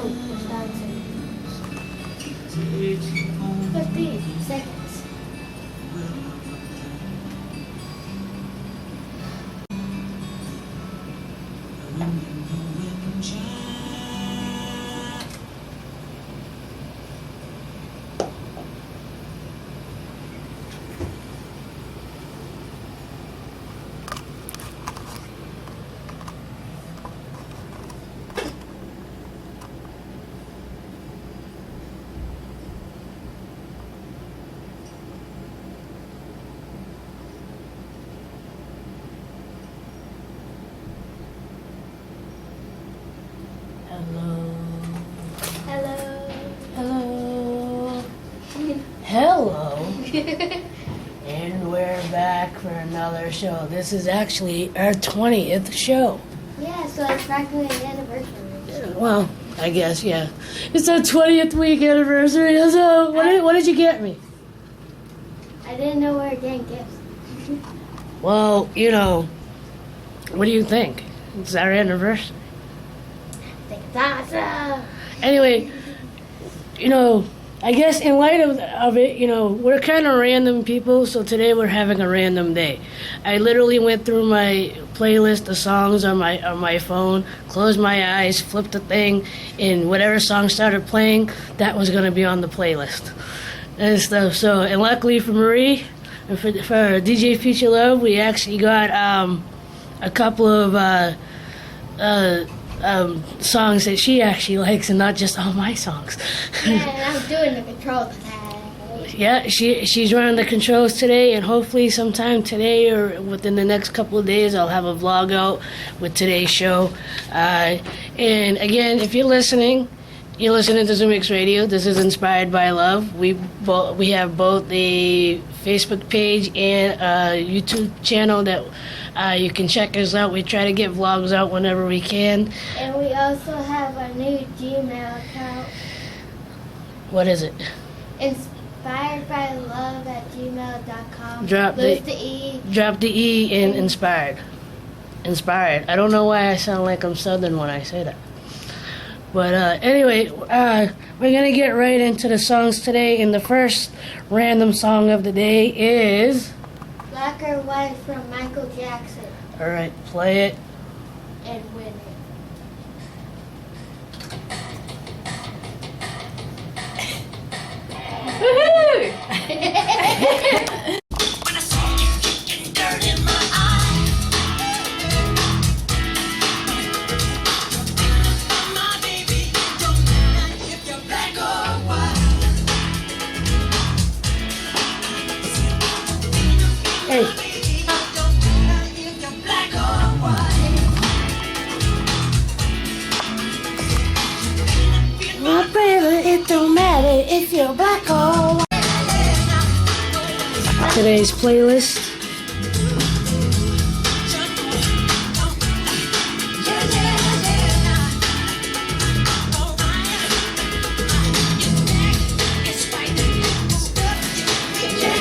Oh, Wisconsin. 50 seconds. Hello. Hello. Hello. And we're back for another show. This is actually our 20th show. Yeah, so it's practically an anniversary. Well, I guess, yeah. It's our 20th week anniversary. So what did you get me? I didn't know we were getting gifts. Well, what do you think? It's our anniversary. I think it's awesome. Anyway, I guess in light of it, we're kind of random people, so today we're having a random day. I literally went through my playlist of songs on my phone, closed my eyes, flipped the thing, and whatever song started playing, that was going to be on the playlist and stuff. So, and luckily for Marie, and for DJ Future Love, we actually got a couple of songs that she actually likes, and not just all my songs. Yeah, and I'm doing the control today. Yeah, she's running the controls today, and hopefully sometime today or within the next couple of days I'll have a vlog out with today's show. And again, if you're listening to Zoomix Radio. This is Inspired by Love. We have both the Facebook page and a YouTube channel that you can check us out. We try to get vlogs out whenever we can. And we also have a new Gmail account. What is it? inspiredbylove@gmail.com. Drop Lose the E. Drop the E in inspired. Inspired. I don't know why I sound like I'm Southern when I say that. But anyway, we're going to get right into the songs today. And the first random song of the day is... Black or White from Michael Jackson. All right, play it. And win it. Hey. My baby, it don't matter if you're black or white. Today's playlist.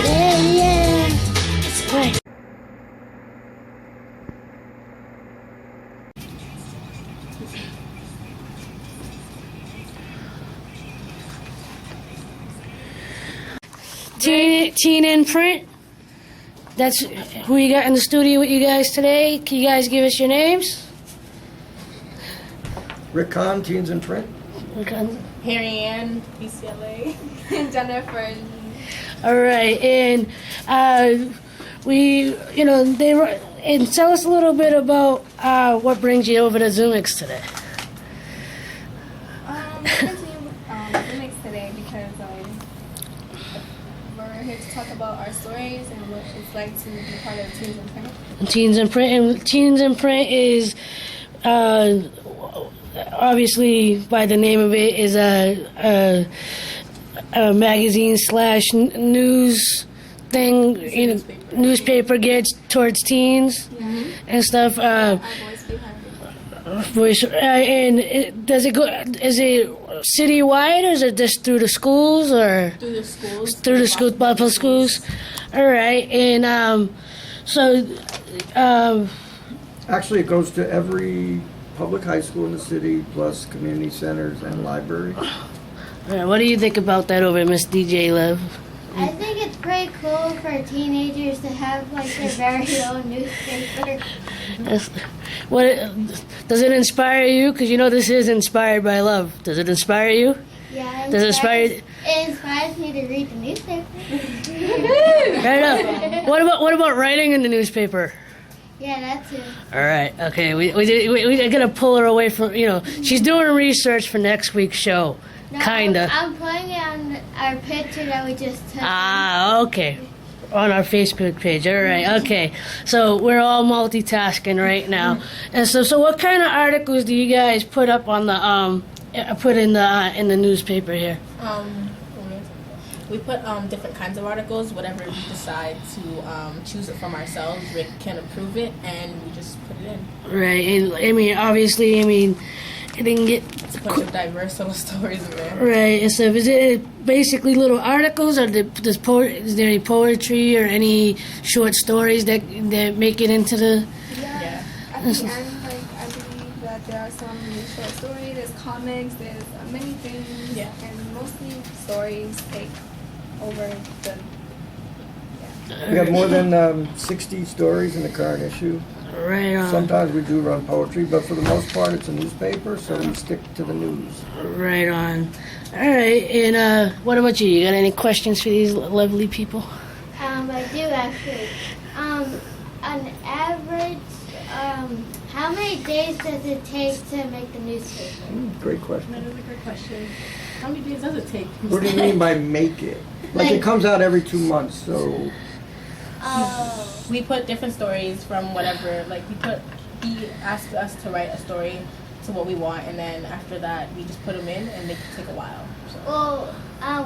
Yeah. Right. Teen in Print. That's who you got in the studio with you guys today. Can you guys give us your names? Rick Kahn, Teens in Print. Harry Ann, UCLA, and Jennifer. All right, and and tell us a little bit about what brings you over to Zoomix today. I went to Zoomix today because we're here to talk about our stories and what it's like to be part of Teens in Print. Teens in Print, and Teens in Print is obviously by the name of it is a magazine / news thing, newspaper gets towards teens and stuff. Voice, and does it go? Is it citywide, or is it just through the schools, or Through the schools. through the school, public schools? All right, and so Actually, it goes to every public high school in the city, plus community centers and library. All right, what do you think about that over Miss DJ Lev? I think it's pretty cool for teenagers to have like their very own newspaper. What does it inspire you? Because you know this is inspired by love. Does it inspire you? Yeah, Does it inspire? it inspires me to read the newspaper. Right up. What about writing in the newspaper? Yeah, that too. All right. Okay. We gotta pull her away from. She's doing research for next week's show. No, Kinda. I'm putting it on our picture that we just took. Ah. Okay. On our Facebook page. All right. Okay. So we're all multitasking right now. And so what kind of articles do you guys put up on the put in the newspaper here? We put different kinds of articles, whatever we decide to choose it from ourselves. Rick can approve it, and we just put it in. Right. And I mean, obviously, it didn't get. It's a bunch of diverse little stories in there. Right. And so is it basically little articles, or is there any poetry or any short stories that make it into the? Yeah. At the end, like, I believe that there are some short stories, there's comics, there's many things, Yeah. and mostly stories take over the. We have more than 60 stories in the current issue. Right on. Sometimes we do run poetry, but for the most part, it's a newspaper, so we stick to the news. Right on. All right. And what about you? You got any questions for these lovely people? I do actually. On average, how many days does it take to make the newspaper? Great question. That is a good question. How many days does it take? What do you mean by make it? Like it comes out every 2 months, so Oh. We put different stories from whatever. Like he asked us to write a story to what we want, and then after that, we just put them in, and they take a while. So. Well,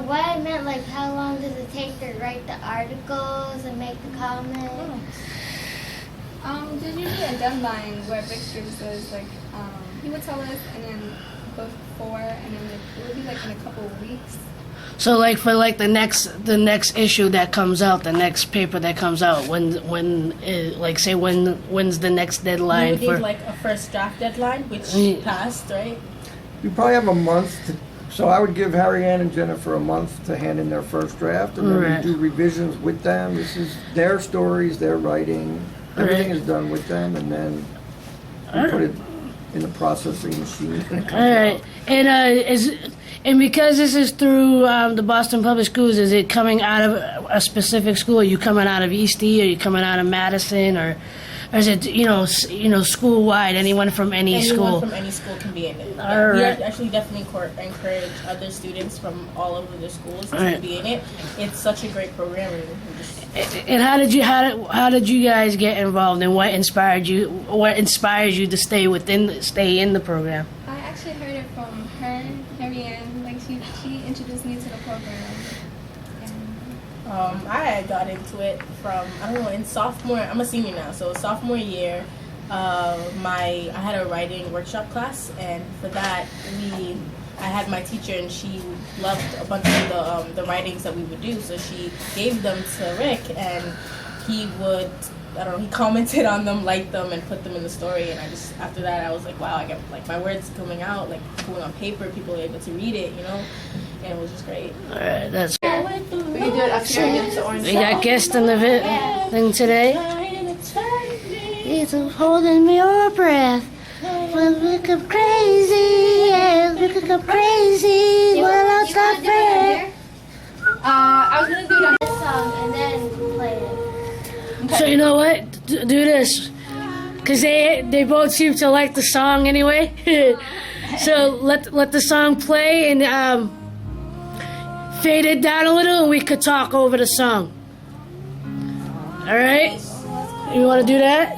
what I meant, like, how long does it take to write the articles and make the comments? There's usually a deadline where Vic gives us, like, he would tell us, and then before, and then it would be like in a couple of weeks. So like for like the next issue that comes out, the next paper that comes out, when's the next We deadline would for? give like a first draft deadline, which Yeah. passed, right? we probably have a month. So I would give Harry Ann and Jennifer a month to hand in their first draft, and then Right. we do revisions with them. This is their stories, their writing. Everything Right. is done with them, and then we put it in the processing machine. And it comes All right. out. And because this is through the Boston Public Schools, is it coming out of a specific school? Are you coming out of East E? Are you coming out of Madison? Or is it school wide? Anyone from any Anyone school? from any school can be in it. All Yeah, we right. actually definitely encourage other students from all over the schools to All right. be in it. It's such a great program, and we just And how did you guys get involved, and what inspired you? What inspires you to stay in the program? I actually heard it from her, Harry Ann. Like, she introduced me to the program. And I got into it from, I don't know, in sophomore, I'm a senior now, so sophomore year, I had a writing workshop class, and for that, I had my teacher, and she loved a bunch of the writings that we would do, so she gave them to Rick, and he would, I don't know, he commented on them, liked them, and put them in the story, and after that, I was like, wow, I get, like, my words coming out, like, going on paper, people are able to read it, and it was just great. All right, that's. We can do it after you get to Orange. We got guests in the thing today. He's holding me your breath. When we come crazy, yeah, we could come crazy. Well, I'll stop there. I was gonna do it on This song and then play it. So you know what? Do this, cause they both seem to like the song anyway. So let the song play and fade it down a little, and we could talk over the song. All right? You want to do that?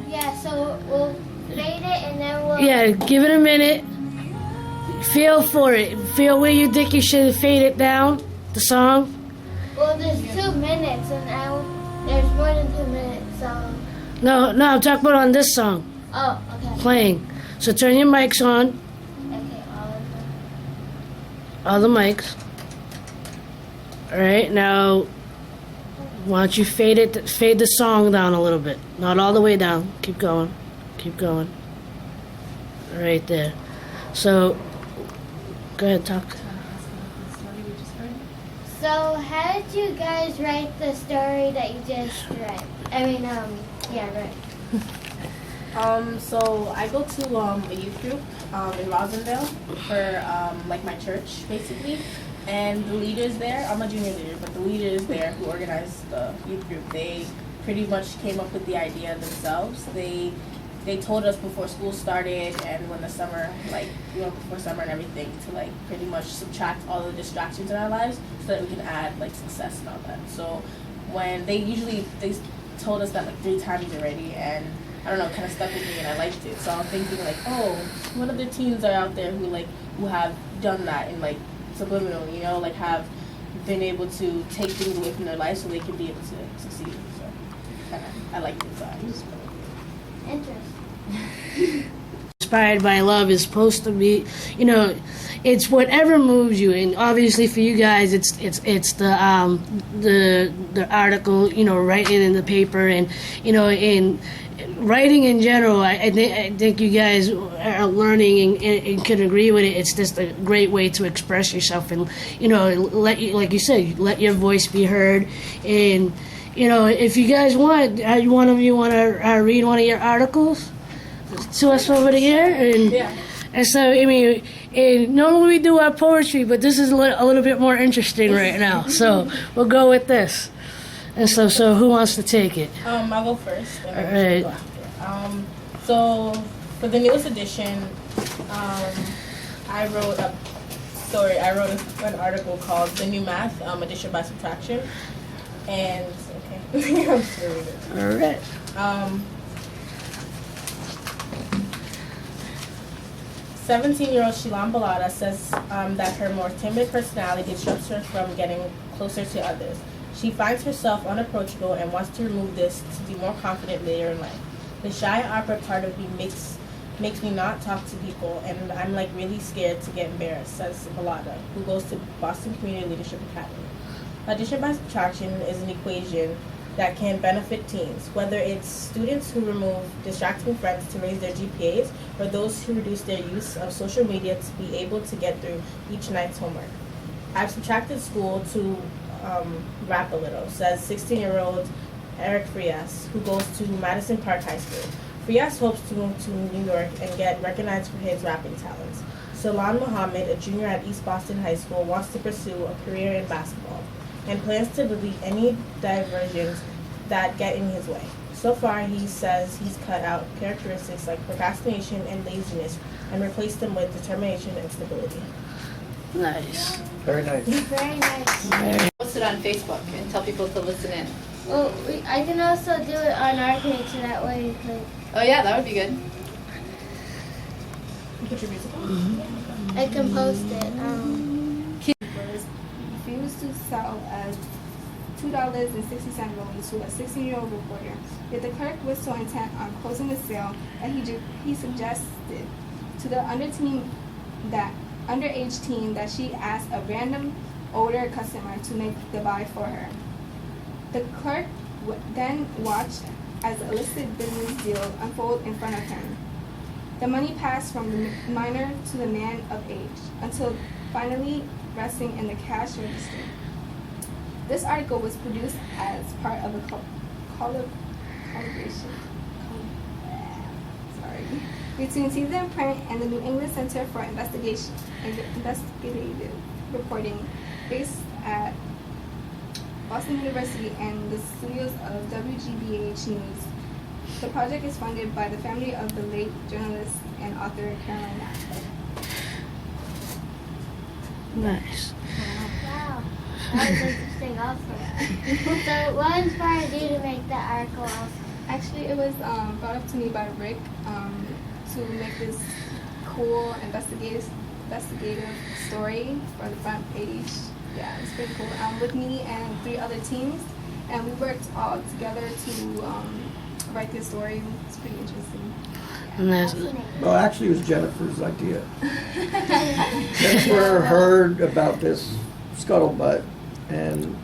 Yeah, so we'll fade it and then we'll... Yeah. Give it a minute. Feel for it. Feel where you think you should fade it down. The song. Well, there's 2 minutes and there's more than 2 minutes, so... No, I'm talking about on this song Oh, okay. playing. So turn your mics on. Okay, all of them. All the mics. All right, now why don't you fade the song down a little bit? Not all the way down. Keep going. Keep going. right there. So, go ahead, talk. So, how did you guys write the story that you just read? I mean, yeah, right. So I go to a youth group in Rosendale for like my church basically, and the leaders there. I'm a junior leader, but the leaders there who organized the youth group, they pretty much came up with the idea themselves. They told us before school started and when the summer, like before summer and everything, to like pretty much subtract all the distractions in our lives so that we can add like success and all that. So when they told us that like 3 times already, and I don't know, kind of stuck with me and I liked it. So I'm thinking like, oh, what other teens are out there who have done that and like subliminally, you know, like have been able to take things away from their life so they can be able to succeed. So kind of, I liked it. So I just Interesting. Inspired by love is supposed to be, you know, it's whatever moves you, and obviously for you guys, it's the article, you know, writing in the paper, and you know, in writing in general. I think you guys are learning and can agree with it. It's just a great way to express yourself, and you know, like you said, let your voice be heard, and you know, if you guys want, one of you want to read one of your articles to us over here, and yeah. and so I mean, and normally we do our poetry, but this is a little bit more interesting right now, so we'll go with this. And so who wants to take it? I'll go first. All right. Go after. So for the newest edition, I wrote an article called "The New Math: Addition by Subtraction," and okay, I'm just gonna read it. All right. 17-year-old Shilan Balada says that her more timid personality disrupts her from getting closer to others. She finds herself unapproachable and wants to remove this to be more confident later in life. The shy, awkward part of me makes me not talk to people, and I'm like really scared to get embarrassed, says Balada, who goes to Boston Community Leadership Academy. Addition by subtraction is an equation that can benefit teens, whether it's students who remove distracting friends to raise their GPAs or those who reduce their use of social media to be able to get through each night's homework. I've subtracted school to rap a little, says 16-year-old Eric Frias, who goes to Madison Park High School. Frias hopes to move to New York and get recognized for his rapping talents. Salan Mohammed, a junior at East Boston High School, wants to pursue a career in basketball and plans to delete any diversions that get in his way. So far, he says he's cut out characteristics like procrastination and laziness and replaced them with determination and stability. Nice. Very nice. Very nice. Post it on Facebook and tell people to listen in. Well, I can also do it on our page, so that way you could. Oh yeah, that would be good. Put your music on. I can post it. Refused to sell a $2.60 loan to a 16-year-old reporter. Yet the clerk was so intent on closing the sale that he suggested to the underage teen that she ask a random older customer to make the buy for her. The clerk then watched as a listed business deal unfold in front of him. The money passed from the minor to the man of age until finally resting in the cash register. This article was produced as part of a collaboration between Season Print and the New England Center for Investigative Reporting, based at Boston University and the studios of WGBH News. The project is funded by the family of the late journalist and author Caroline Knapp. Nice. Wow. That was interesting also. So what inspired you to make that article also? Actually, it was brought up to me by Rick to make this cool investigative story for the front page. Yeah, it's pretty cool. With me and 3 other teams, and we worked all together to write this story. It's pretty interesting. Fascinating. Well, actually, it was Jennifer's idea. Jennifer heard about this scuttlebutt, and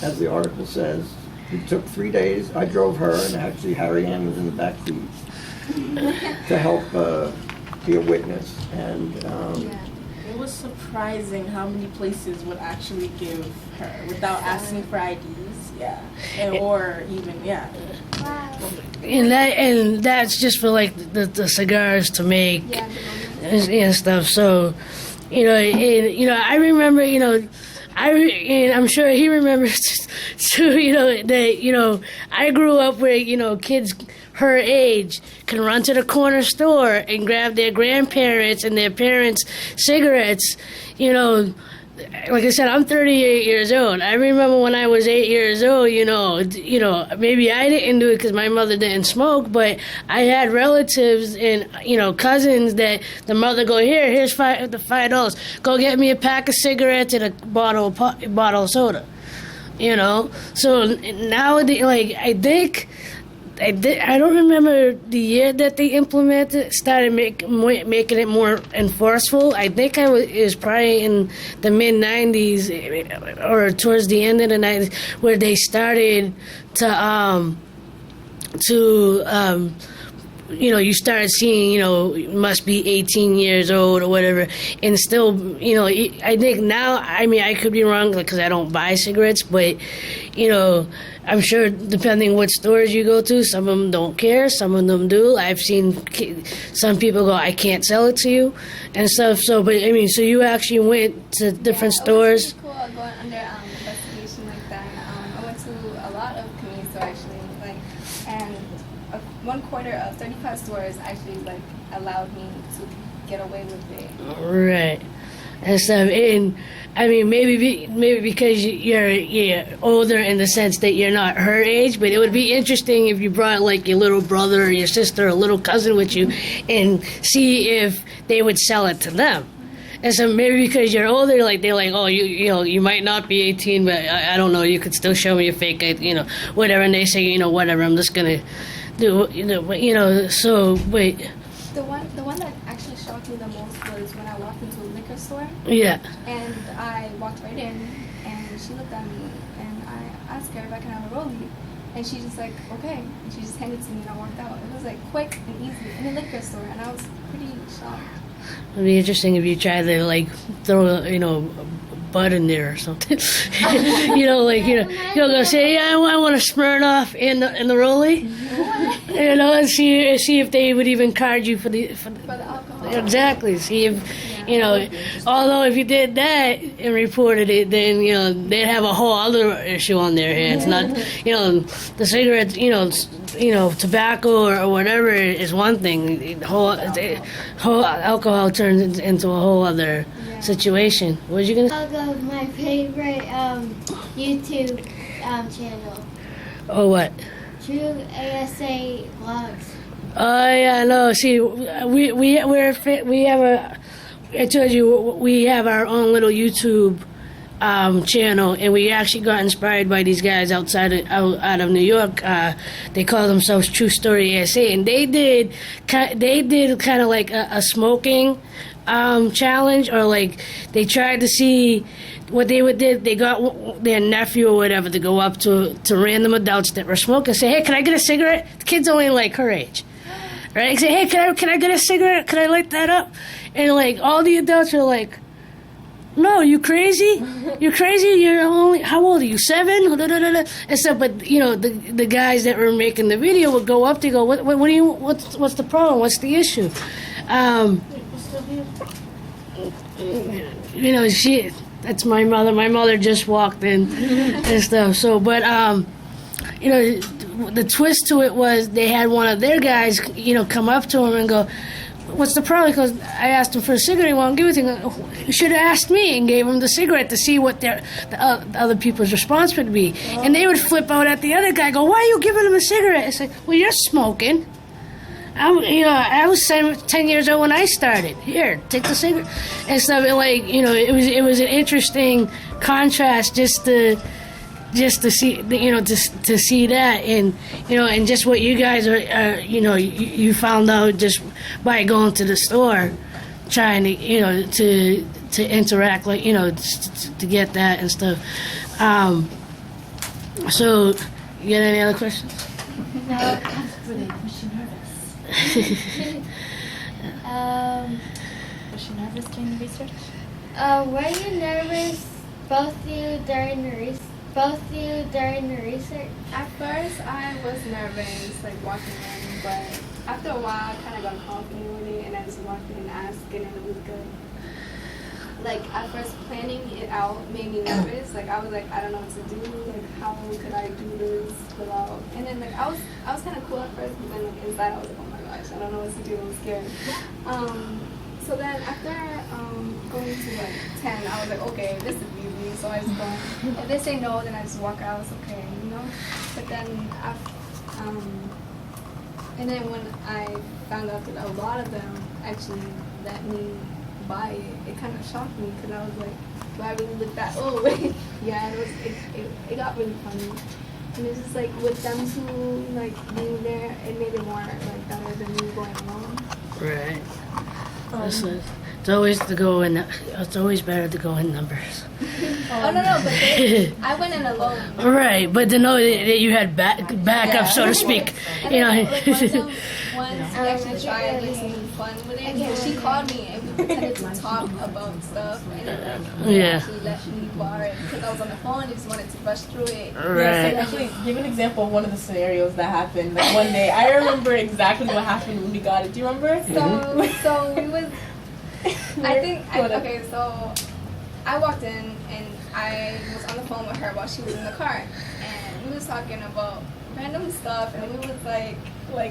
as the article says, it took 3 days. I drove her, and actually Harry Ann was in the back seat to help be a witness. And It was surprising how many places would actually give her without asking for IDs. Yeah. Or even, yeah. Wow. And that's just for like the cigars to make Yeah, the moment. and stuff. So, I remember, and I'm sure he remembers too, that, I grew up where, kids her age can run to the corner store and grab their grandparents and their parents' cigarettes, like I said, I'm 38 years old. I remember when I was 8 years old, maybe I didn't do it because my mother didn't smoke, but I had relatives and, cousins that the mother go, here's the $5. Go get me a pack of cigarettes and a bottle of soda, So nowadays, like, I don't remember the year that they started making it more enforceable. I think it was probably in the mid '90s or towards the end of the '90s where they started you started seeing, you must be 18 years old or whatever, and still, I think now, I could be wrong because I don't buy cigarettes, but, I'm sure depending what stores you go to, some of them don't care, some of them do. I've seen some people go, I can't sell it to you and stuff. So, but so you actually went to different stores. It was pretty cool going under investigation like that. I went to a lot of convenience stores actually, and 1/4 of 35 stores actually allowed me to get away with it. Right. And stuff, and maybe because you're older in the sense that you're not her age, but it would be interesting if you brought like your little brother or your sister or little cousin with you, and see if they would sell it to them. And so maybe because you're older, they're like, oh, you might not be 18, but I don't know, you could still show me a fake, whatever, and they say, whatever, I'm just gonna do, so wait. The one that actually shocked me the most was when I walked into a liquor store. Yeah. And I walked right in, and she looked at me, and I asked her if I can have a rollie, and she just like, okay, and she just handed it to me, and I walked out. It was quick and easy in a liquor store, and I was pretty shocked. It'd be interesting if you tried to throw bud in there or something. You'll go say, yeah, I want to Smirnoff in the rollie. And see if they would even card you for the alcohol. Exactly. See if although if you did that and reported it, then they'd have a whole other issue on their hands. Not the cigarettes, tobacco or whatever is one thing. The whole alcohol turns into a whole other situation. What was you gonna say? I'll go my favorite YouTube channel, Oh, what? True ASA Vlogs. Oh yeah, no. See, we have I told you we have our own little YouTube channel, and we actually got inspired by these guys out of New York. They call themselves True Story ASA, and they did kind of like a smoking challenge, or they tried to see what they did. They got their nephew or whatever to go up to random adults that were smoking, say, hey, can I get a cigarette? The kid's only her age, right? Say, hey, can I get a cigarette? Can I light that up? And all the adults are like, no, you crazy? You're crazy? You're only, how old are you, 7? And stuff. But the guys that were making the video would go up to go, what's the problem? What's the issue? That's my mother. My mother just walked in and stuff. So, but the twist to it was they had one of their guys, come up to him and go, what's the problem? Because I asked him for a cigarette, he won't give it to me. You should have asked me, and gave him the cigarette to see what the other people's response would be. And they would flip out at the other guy, go, why are you giving him a cigarette? It's like, well, you're smoking. I was 10 years old when I started. Here, take the cigarette and stuff. It was an interesting contrast just to see, to see that, and just what you guys are, you found out just by going to the store, trying to interact, to get that and stuff. So, you got any other questions? No. Was she nervous doing the research? Were you nervous, both you during the research? At first, I was nervous, like walking in, but after a while, I kind of got confident with it, and I just walked in and asked, and it was good. Like at first, planning it out made me nervous. Like I was like, I don't know what to do. Like how could I do this without? And then like I was kind of cool at first, but then like inside I was like, oh my gosh, I don't know what to do. I'm scared. So then after going to like 10, I was like, okay, this is easy. So I just go. If they say no, then I just walk out. It's okay, you know. But then and then when I found out that a lot of them actually let me buy it kind of shocked me because I was like, do I really look that old? Yeah, it got really funny. And it's just like with them two like being there, it made it more like better than me going alone. Right. It's always it's always better to go in numbers. Oh no, but I went in alone. Right, but to know that you had backup, so to speak. And You know. then, like, once we actually tried like something fun with it, because she called me and we pretended to talk about stuff, and then like they Yeah. actually let me borrow it because I was on the phone and just wanted to rush through it. Yeah, so Right. actually, give an example of one of the scenarios that happened. Like one day, I remember exactly what happened when we got it. Do you remember? So we was. Okay, so I walked in and I was on the phone with her while she was in the car, and we was talking about random stuff, and we was like,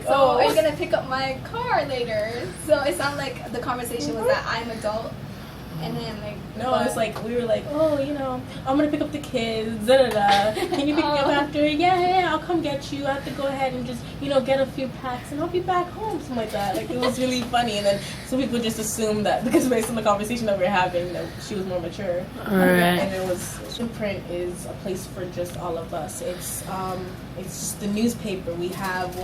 so are you gonna pick up my car later? So it sounded like the conversation was that I'm adult, and then like No, it's like we were like, oh, you know, I'm gonna pick up the kids. Da da da. Can you pick me up after? Yeah, I'll come get you. I have to go ahead and just, you know, get a few packs, and I'll be back home, something like that. Like it was really funny, and then some people just assumed that because based on the conversation that we were having, that she was more mature. Right. And it was Imprint is a place for just all of us. It's just the newspaper. We have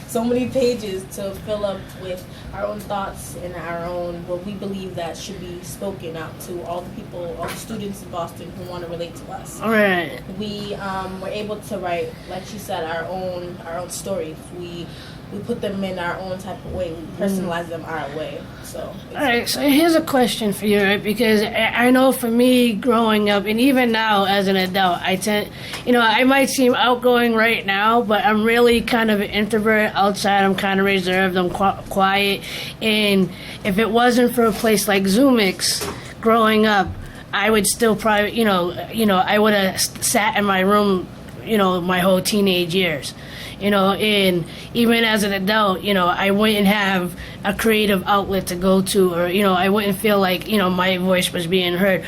so many pages to fill up with our own thoughts and our own what we believe that should be spoken out to all the people, all the students in Boston who want to relate to us. All right. We were able to write, like she said, our own stories. We put them in our own type of way. We personalize them our way. So. All right, so here's a question for you, right? Because I know for me growing up, and even now as an adult, I might seem outgoing right now, but I'm really kind of an introvert. Outside, I'm kind of reserved, I'm quiet. And if it wasn't for a place like Zoomix growing up, I would still probably, I would have sat in my room, my whole teenage years. And even as an adult, I wouldn't have a creative outlet to go to, or, I wouldn't feel like, my voice was being heard.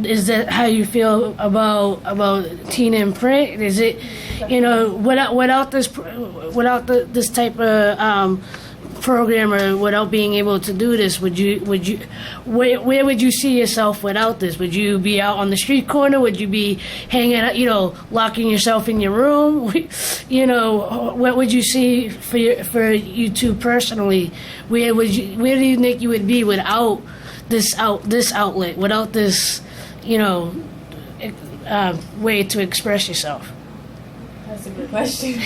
Is that how you feel about Teen in Print? Is it, without this type of, program, or without being able to do this, where would you see yourself without this? Would you be out on the street corner? Would you be hanging out, locking yourself in your room? What would you see for you two personally? Where do you think you would be without this outlet, without this, way to express yourself? That's a good question.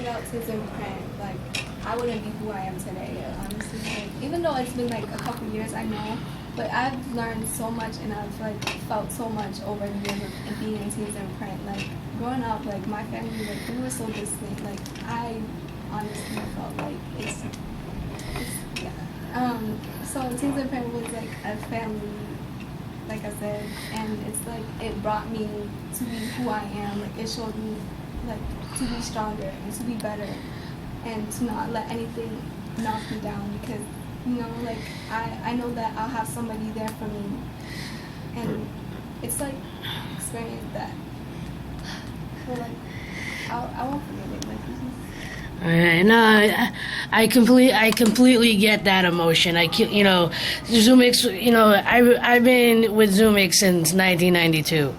without Teens in Print, like I wouldn't be who I am today, honestly. Like, even though it's been like a couple years, I know, but I've learned so much and I've like felt so much over the years of being in Teens in Print. Like growing up, like my family, like we were so distant. Like I honestly felt like it's yeah. So Teens in Print was like a family, like I said, and it's like it brought me to be who I am. Like it showed me like to be stronger and to be better, and to not let anything knock me down, because like I know that I'll have somebody there for me, and it's like experience that. So like I won't forget it. Like it's just, All right, no, I completely get that emotion. Zoomix, I've been with Zoomix since 1992.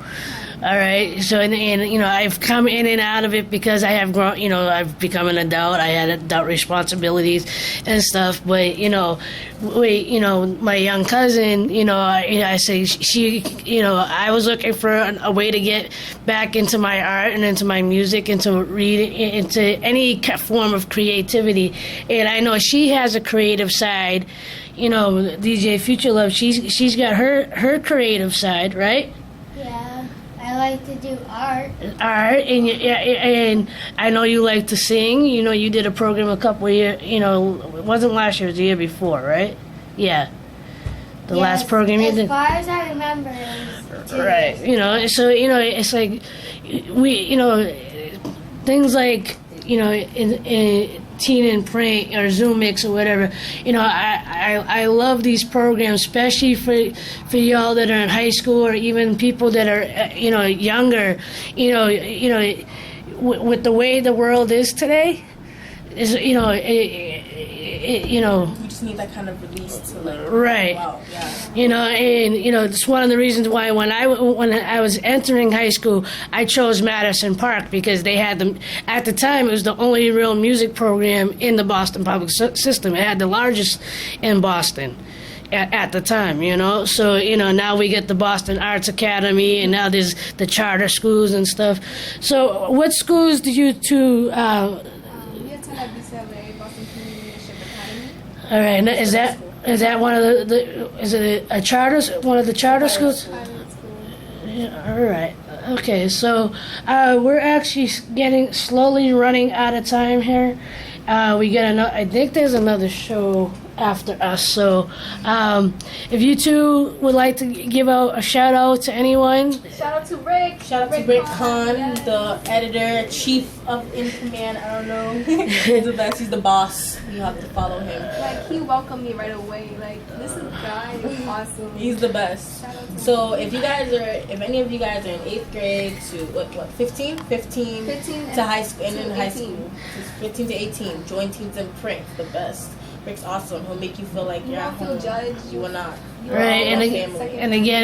All right. So, and you know, I've come in and out of it because I have grown. You know, I've become an adult. I had adult responsibilities and stuff. But you know, my young cousin. You know, I say she. You know, I was looking for a way to get back into my art and into my music, into reading, into any form of creativity. And I know she has a creative side. You know, DJ Future Love. She's got her creative side, right? Yeah. I like to do art. Art, and I know you like to sing. You know, you did a program a couple of years. You know, it wasn't last year; it was the year before, right? Yeah, the last Yes, program you did. As far as I remember, it was 2 Right. years. You know, so you know, it's like you know, things like you know, in Teen and Print or Zoom Mix or whatever. You know, I love these programs, especially for y'all that are in high school or even people that are you know younger. You know, with the way the world is today, is you know, you know. We just need that kind of release to like. Right. Wow. Yeah. You know, and you know, it's one of the reasons why when I was entering high school, I chose Madison Park because they had them at the time. It was the only real music program in the Boston public system. It had the largest in Boston at the time. You know, so you know now we get the Boston Arts Academy, and now there's the charter schools and stuff. So, what schools did you two? We attend at BCLA, Boston Community Leadership Academy. All right, and is that one of the is it a charter one of the charter schools? Private school. Yeah, all right. Okay, so we're actually getting slowly running out of time here. We get another. I think there's another show after us. So if you two would like to give out a shout out to anyone, Shout out to Rick. Shout out to Rick Khan, the editor, chief of In Command. I don't know. He's the best. He's the boss. You have to follow him. Like, he welcomed me right away. Like, this guy is awesome. He's the best. Shout out to So if any of you guys are in 8th grade to what 15 15 to high school and to in high 18. school, 15 to 18, join Teens in Print. The best. Rick's awesome. He'll make you feel like You you're at don't feel home. judged. You are not. You're right? all And one again, family. and again,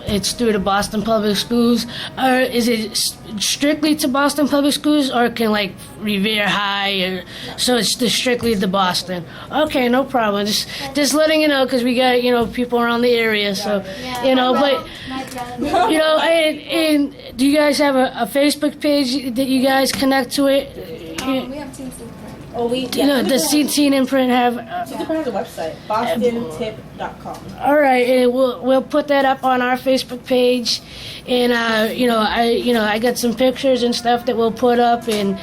it's through the Boston Public Schools. Or is it strictly to Boston Public Schools, or can like Revere High, or so it's just strictly to Boston? Okay, no problem. Just letting you know because we got people around the area, so Yeah, but. my brother. You know, and do you guys have a Facebook page that you guys connect to it? We have Teens in Print. Oh, You know, does Teen and Print have? Teens in Print has a website, bostontip.com. All right, and we'll put that up on our Facebook page, and I got some pictures and stuff that we'll put up, and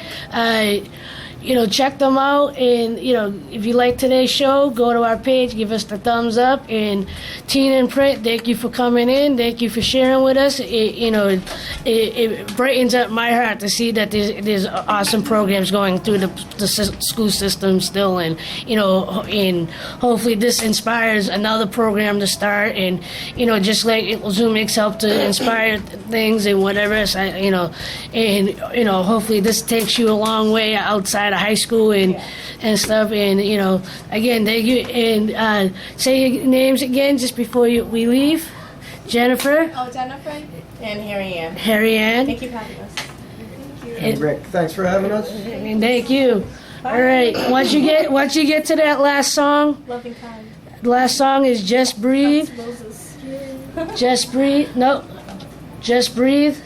check them out. And if you like today's show, go to our page, give us the thumbs up. And Teen and Print, thank you for coming in, thank you for sharing with us. It brightens up my heart to see that there's awesome programs going through the school system still, and and hopefully this inspires another program to start, and just like Zoom Mix helped to inspire things and whatever. So, hopefully this takes you a long way outside of high school and stuff. And again, thank you, and say your names again just before we leave. Jennifer, Oh, Jennifer. And here I am. Harry Ann, Thank you for having us. Thank you. And Rick, thanks for having us. and thank you. All right, once you get to that last song, Loving kind. the last song is Just Breathe. Moses. Just Breathe. No, Just Breathe.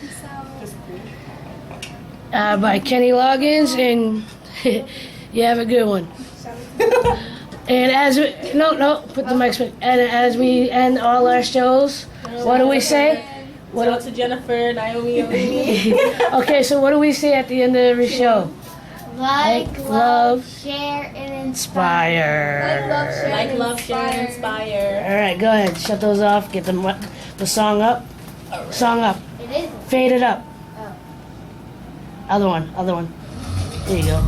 By Kenny Loggins, and you have a good one. And put the mic. And as we end all our shows, what do we say? Shout out to Jennifer, Naomi, Olini. Okay, so what do we say at the end of every show? Like, love, love, share, and inspire. Inspire. Like, love, share, and inspire. All right, go ahead. Shut those off. Get the song up. Song up. It is. Fade it up. Oh. Other one. There you go.